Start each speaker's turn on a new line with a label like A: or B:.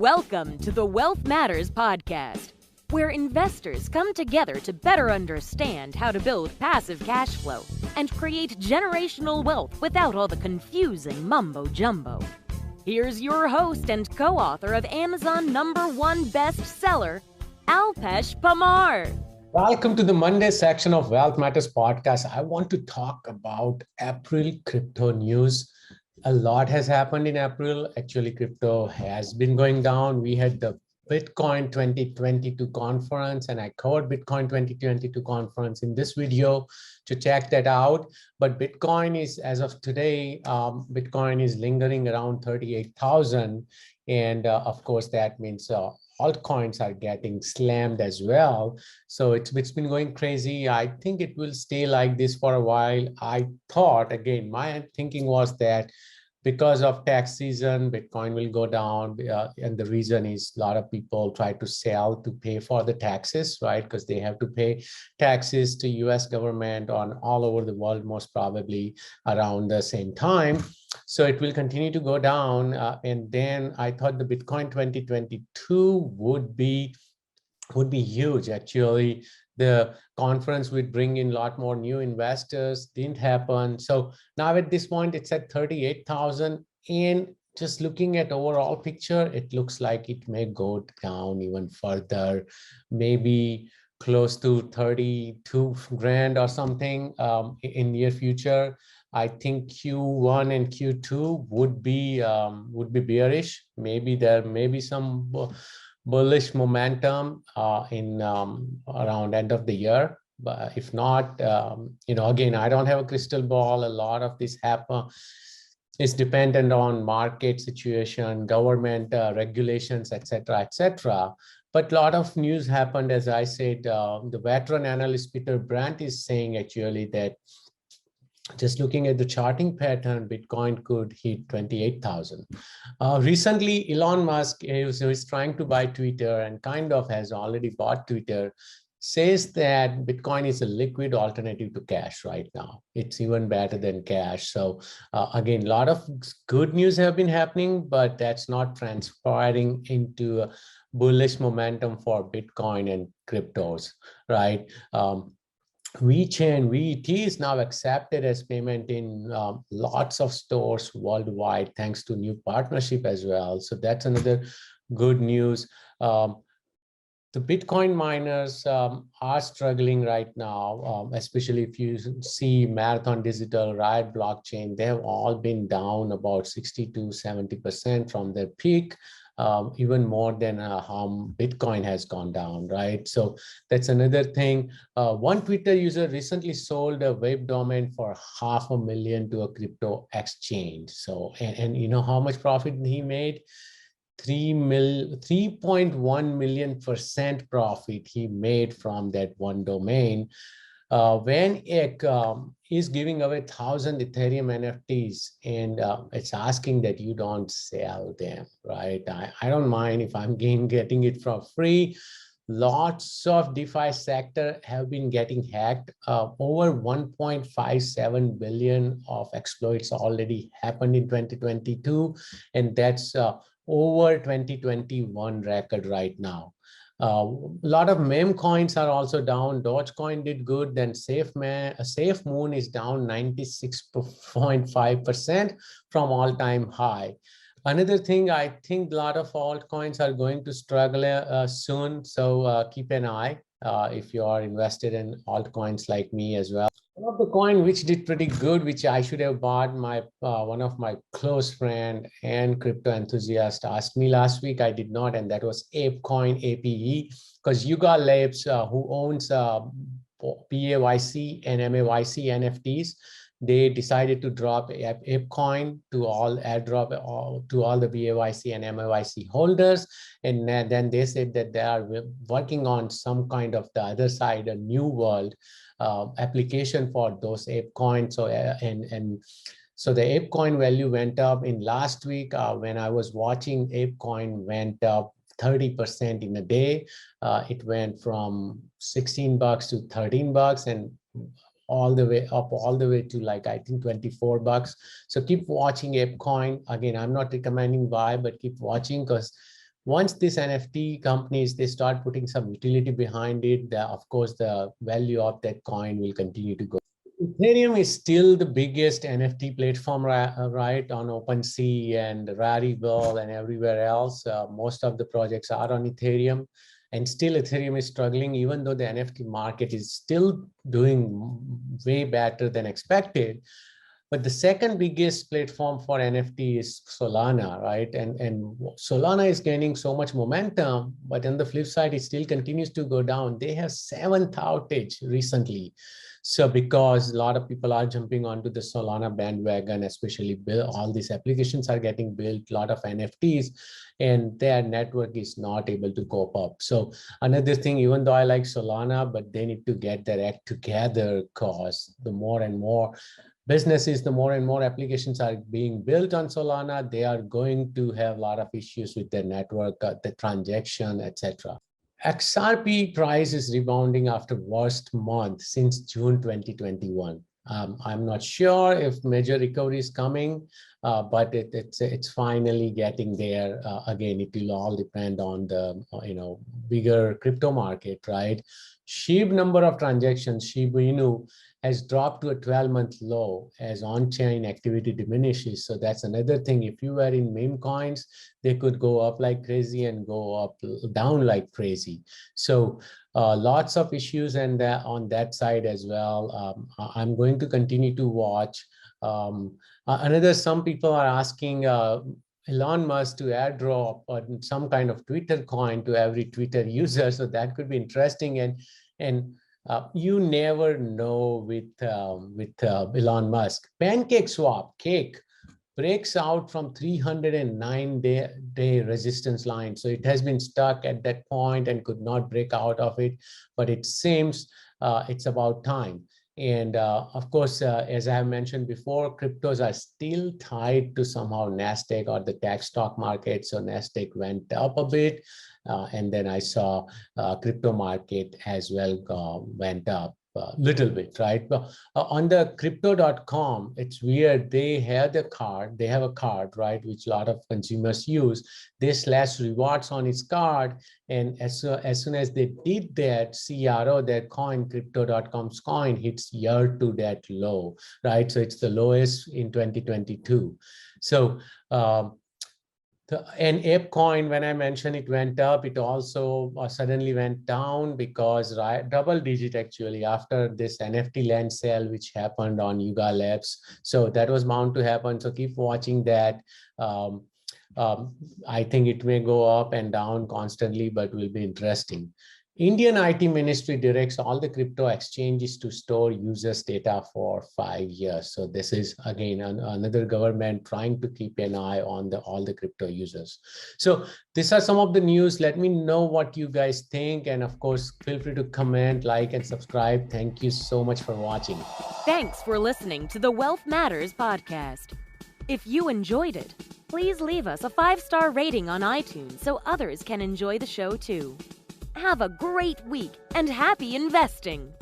A: Welcome to the Wealth Matters podcast, where investors come together to better understand how to build passive cash flow and create generational wealth without all the confusing mumbo-jumbo. Here's your host and co-author of Amazon #1 bestseller, Alpesh Parmar.
B: Welcome to the Monday section of Wealth Matters podcast. I want to talk about April crypto news. A lot has happened in April. Actually, crypto has been going down. We had the Bitcoin 2022 conference, and I covered Bitcoin 2022 conference in this video to check that out. But Bitcoin is, as of today, Bitcoin is lingering around 38,000. And of course, that means altcoins are getting slammed as well. So it's been going crazy. I think it will stay like this for a while. I thought, again, my thinking was that because of tax season, Bitcoin will go down. And the reason is a lot of people try to sell to pay for the taxes, right? Because they have to pay taxes to US government on all over the world, most probably around the same time. So it will continue to go down. And then I thought the Bitcoin 2022 would be huge. Actually, the conference would bring in a lot more new investors. Didn't happen. So now at this point, it's at 38,000. And just looking at overall picture, it looks like it may go down even further, maybe close to 32 grand or something in near future. I think Q1 and Q2 would be bearish. Maybe there may be some bullish momentum in around end of the year. But if not, again, I don't have a crystal ball. A lot of this is dependent on market situation, government regulations, etc., etc. But a lot of news happened, as I said. The veteran analyst Peter Brandt is saying actually that just looking at the charting pattern, Bitcoin could hit 28,000. Recently, Elon Musk, who is trying to buy Twitter and kind of has already bought Twitter, says that Bitcoin is a liquid alternative to cash right now. It's even better than cash. So again, a lot of good news have been happening, but that's not transpiring into a bullish momentum for Bitcoin and cryptos, right? WeChat is now accepted as payment in lots of stores worldwide, thanks to new partnership as well. So that's another good news. The Bitcoin miners are struggling right now, especially if you see Marathon Digital, Riot Blockchain. They have all been down about 60 to 70% from their peak. Even more than how Bitcoin has gone down, right? So that's another thing. One Twitter user recently sold a web domain for $500,000 to a crypto exchange. So, and you know how much profit he made? 3.1 million% profit he made from that one domain. When it is giving away 1,000 Ethereum NFTs and it's asking that you don't sell them, right? I don't mind if I'm getting it for free. Lots of DeFi sector have been getting hacked. Over 1.57 billion of exploits already happened in 2022, and that's over 2021 record right now. A lot of meme coins are also down. Dogecoin did good. Then SafeMoon is down 96.5% from all-time high. Another thing, I think a lot of altcoins are going to struggle soon. So keep an eye if you are invested in altcoins like me as well. One of the coin which did pretty good, which I should have bought, one of my close friend and crypto enthusiast asked me last week. I did not, and that was ApeCoin, APE, because Yuga Labs, who owns PAYC and MAYC NFTs, they decided to drop ApeCoin to all airdrop to all the BAYC and MAYC holders. And then they said that they are working on some kind of the other side, a new world application for those ApeCoins. So so the ApeCoin value went up in last week. When I was watching, ApeCoin went up 30% in a day. It went from $16 to $13, and all the way up, all the way to like, I think $24. So keep watching ApeCoin. Again, I'm not recommending buy, but keep watching because Once these NFT companies, they start putting some utility behind it, of course, the value of that coin will continue to go. Ethereum is still the biggest NFT platform, right, on OpenSea and Rarible and everywhere else. Most of the projects are on Ethereum, and still Ethereum is struggling, even though the NFT market is still doing way better than expected. But the second biggest platform for NFT is Solana, right? And Solana is gaining so much momentum, but on the flip side, it still continues to go down. They have seventh outage recently. So because a lot of people are jumping onto the Solana bandwagon, especially all these applications are getting built, a lot of NFTs, and their network is not able to cope up. So another thing, even though I like Solana, but they need to get their act together, because the more and more businesses, the more and more applications are being built on Solana, they are going to have a lot of issues with their network, the transaction, etc. XRP price is rebounding after worst month since June 2021. I'm not sure if major recovery is coming, but it's finally getting there. Again, it will all depend on the bigger crypto market, right? SHIB number of transactions, SHIB Inu, has dropped to a 12-month low as on-chain activity diminishes. So that's another thing. If you were in meme coins, they could go up like crazy and go up down like crazy. So lots of issues and on that side as well. I'm going to continue to watch. Some people are asking Elon Musk to airdrop some kind of Twitter coin to every Twitter user. So that could be interesting. And you never know with Elon Musk. Pancake swap, cake, breaks out from 309-day resistance line. So it has been stuck at that point and could not break out of it. But it seems it's about time. And of course, as I have mentioned before, cryptos are still tied to somehow NASDAQ or the tech stock market. So NASDAQ went up a bit. And then I saw crypto market as well went up a little bit, right? But on the crypto.com, it's weird. They have a card, right, which a lot of consumers use. They slash rewards on its card. And as soon as they did that, CRO, their coin, crypto.com's coin, hits year to that low, right? So it's the lowest in 2022. So, and ApeCoin, when I mentioned it went up, it also suddenly went down because double digit actually after this NFT land sale, which happened on Yuga Labs. So that was bound to happen. So keep watching that. I think it may go up and down constantly, but will be interesting. Indian IT Ministry directs all the crypto exchanges to store users' data for 5 years. So this is, again, another government trying to keep an eye on all the crypto users. So these are some of the news. Let me know what you guys think. And of course, feel free to comment, like, and subscribe. Thank you so much for watching.
A: Thanks for listening to the Wealth Matters podcast. If you enjoyed it, please leave us a 5-star rating on iTunes so others can enjoy the show too. Have a great week and happy investing!